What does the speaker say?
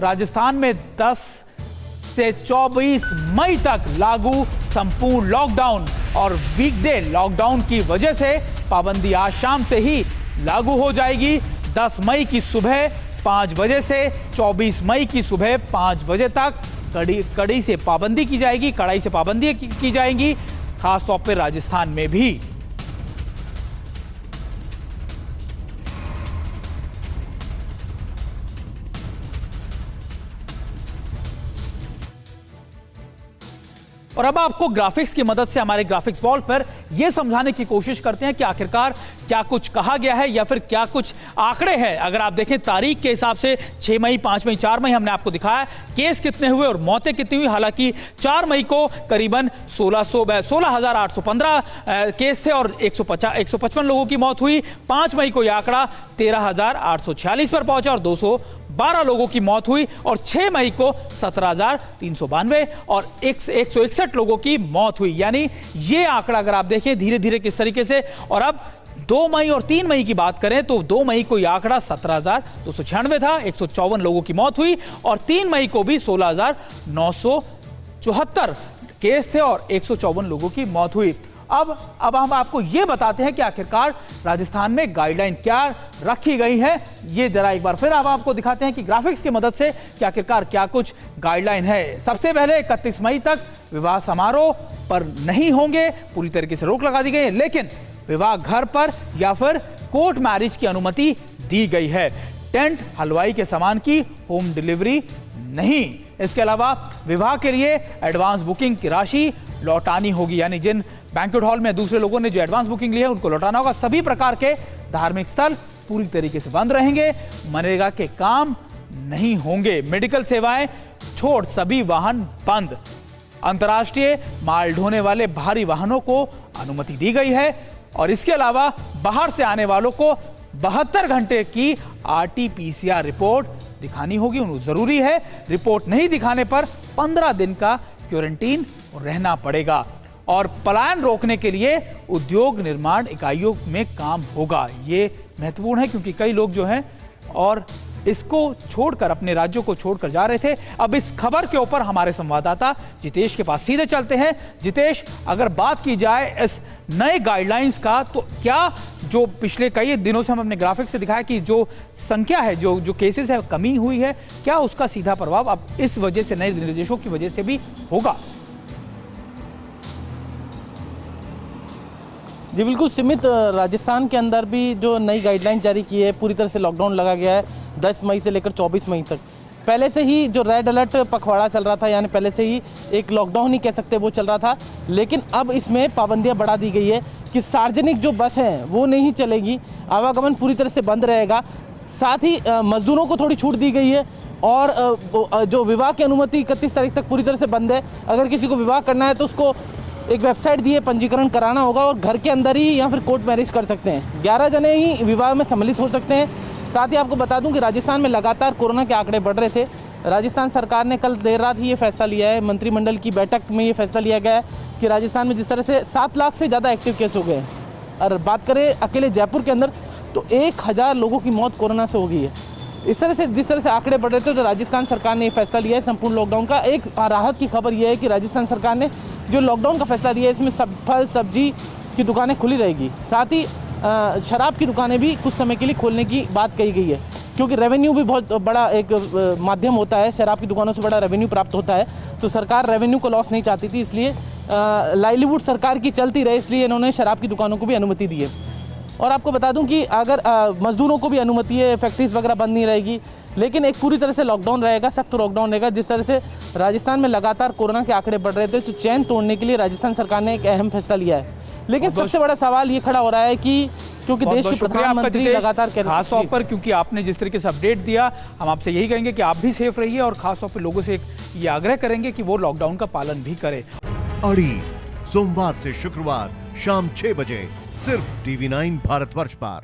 राजस्थान में 10 से 24 मई तक लागू संपूर्ण लॉकडाउन और वीकडे लॉकडाउन की वजह से पाबंदी आज शाम से ही लागू हो जाएगी। 10 मई की सुबह 5 बजे से 24 मई की सुबह 5 बजे तक कड़ी से पाबंदी की जाएगी, कड़ाई से पाबंदी की जाएगी, खास तौर पर राजस्थान में भी। और अब आपको ग्राफिक्स की मदद से हमारे ग्राफिक्स वॉल पर यह समझाने की कोशिश करते हैं कि आखिरकार क्या कुछ कहा गया है या फिर क्या कुछ आंकड़े हैं। अगर आप देखें तारीख के हिसाब से 6 मई, 5 मई, 4 मई हमने आपको दिखाया केस कितने हुए और मौतें कितनी हुई। हालांकि 4 मई को करीबन 16,815 केस थे और 155 लोगों की मौत हुई। 5 मई को यह आंकड़ा 13,846 पर पहुंचा और 212 लोगों की मौत हुई और 6 मई को 17,392 और 161 लोगों की मौत हुई। यानी यह आंकड़ा अगर आप देखें धीरे धीरे किस तरीके से। और अब 2 मई और 3 मई की बात करें तो 2 मई को यह आंकड़ा 17,296 था, 154 लोगों की मौत हुई और 3 मई को भी 16,974 केस थे और 154 लोगों की मौत हुई। अब हम आपको यह बताते हैं कि आखिरकार राजस्थान में गाइडलाइन क्या रखी गई है। ये जरा एक बार फिर अब आपको दिखाते हैं कि ग्राफिक्स की मदद से कि आखिरकार क्या कुछ गाइडलाइन है। सबसे पहले 31 मई तक विवाह समारोह पर नहीं होंगे, पूरी तरीके से रोक लगा दी गई है, लेकिन विवाह घर पर या फिर कोर्ट मैरिज की अनुमति दी गई है। टेंट, हलवाई के सामान की होम डिलीवरी नहीं। इसके अलावा विवाह के लिए एडवांस बुकिंग की राशि लौटानी होगी, यानी जिन बैंक्वेट हॉल में दूसरे लोगों ने जो एडवांस बुकिंग ली है उनको लौटाना होगा। सभी प्रकार के धार्मिक स्थल पूरी तरीके से बंद रहेंगे, मनरेगा के काम नहीं होंगे, मेडिकल सेवाएं छोड़ सभी वाहन बंद। अंतर्राष्ट्रीय माल ढोने वाले भारी वाहनों को अनुमति दी गई है और इसके अलावा बाहर से आने वालों को 72 घंटे की RT-PCR रिपोर्ट दिखानी होगी, उन्हें जरूरी है। रिपोर्ट नहीं दिखाने पर 15 दिन का क्वारंटीन रहना पड़ेगा और पलायन रोकने के लिए उद्योग निर्माण इकाइयों में काम होगा। ये महत्वपूर्ण है क्योंकि कई लोग जो हैं और इसको छोड़कर अपने राज्यों को छोड़कर जा रहे थे। अब इस खबर के ऊपर हमारे संवाददाता जितेश के पास सीधे चलते हैं। जितेश, अगर बात की जाए इस नए गाइडलाइंस का तो क्या जो पिछले कई दिनों से हम अपने ग्राफिक से दिखाया कि जो संख्या है, जो केसेस है कमी हुई है, क्या उसका सीधा प्रभाव अब इस वजह से नए निर्देशों की वजह से भी होगा? जी बिल्कुल सीमित। राजस्थान के अंदर भी जो नई गाइडलाइन जारी की है, पूरी तरह से लॉकडाउन लगा गया है 10 मई से लेकर 24 मई तक। पहले से ही जो रेड अलर्ट पखवाड़ा चल रहा था, यानी पहले से ही एक लॉकडाउन ही कह सकते वो चल रहा था, लेकिन अब इसमें पाबंदियां बढ़ा दी गई है कि सार्वजनिक जो बस हैं वो नहीं चलेगी, आवागमन पूरी तरह से बंद रहेगा। साथ ही मजदूरों को थोड़ी छूट दी गई है और जो विवाह की अनुमति 31 तारीख तक पूरी तरह से बंद है। अगर किसी को विवाह करना है तो उसको एक वेबसाइट दी है, पंजीकरण कराना होगा और घर के अंदर ही या फिर कोर्ट मैरिज कर सकते हैं। 11 जने ही विवाह में सम्मिलित हो सकते हैं। साथ ही आपको बता दूं कि राजस्थान में लगातार कोरोना के आंकड़े बढ़ रहे थे। राजस्थान सरकार ने कल देर रात ही ये फैसला लिया है, मंत्रिमंडल की बैठक में ये फैसला लिया गया है कि राजस्थान में जिस तरह से 7 लाख से ज़्यादा एक्टिव केस हो गए हैं और बात करें अकेले जयपुर के अंदर तो 1000 लोगों की मौत कोरोना से हो गई है। इस तरह से जिस तरह से आंकड़े बढ़ रहे थे तो राजस्थान सरकार ने ये फैसला लिया है संपूर्ण लॉकडाउन का। एक राहत की खबर यह है कि राजस्थान सरकार ने जो लॉकडाउन का फैसला लिया है इसमें फल सब्जी की दुकानें खुली रहेगी। साथ ही शराब की दुकानें भी कुछ समय के लिए खोलने की बात कही गई है, क्योंकि रेवेन्यू भी बहुत बड़ा एक माध्यम होता है, शराब की दुकानों से बड़ा रेवेन्यू प्राप्त होता है, तो सरकार रेवेन्यू को लॉस नहीं चाहती थी, इसलिए लाइवलीहुड सरकार की चलती रहे, इसलिए इन्होंने शराब की दुकानों को भी अनुमति दी है। और आपको बता दूं कि अगर मजदूरों को भी अनुमति है, फैक्ट्रीज वगैरह बंद नहीं रहेगी, लेकिन एक पूरी तरह से लॉकडाउन रहेगा, सख्त लॉकडाउन रहेगा। जिस तरह से राजस्थान में लगातार कोरोना के आंकड़े बढ़ रहे थे तो चैन तोड़ने के लिए राजस्थान सरकार ने एक अहम फैसला लिया है। लेकिन सबसे बड़ा सवाल ये खड़ा हो रहा है कि क्योंकि देश के प्रधानमंत्री लगातार खास तौर पर, क्योंकि आपने जिस तरीके से अपडेट दिया, हम आपसे यही कहेंगे कि आप भी सेफ रहिए और खास तौर पर लोगों से ये आग्रह करेंगे कि वो लॉकडाउन का पालन भी करें। अड़ी सोमवार से शुक्रवार शाम 6 बजे सिर्फ TV9 भारतवर्ष पर।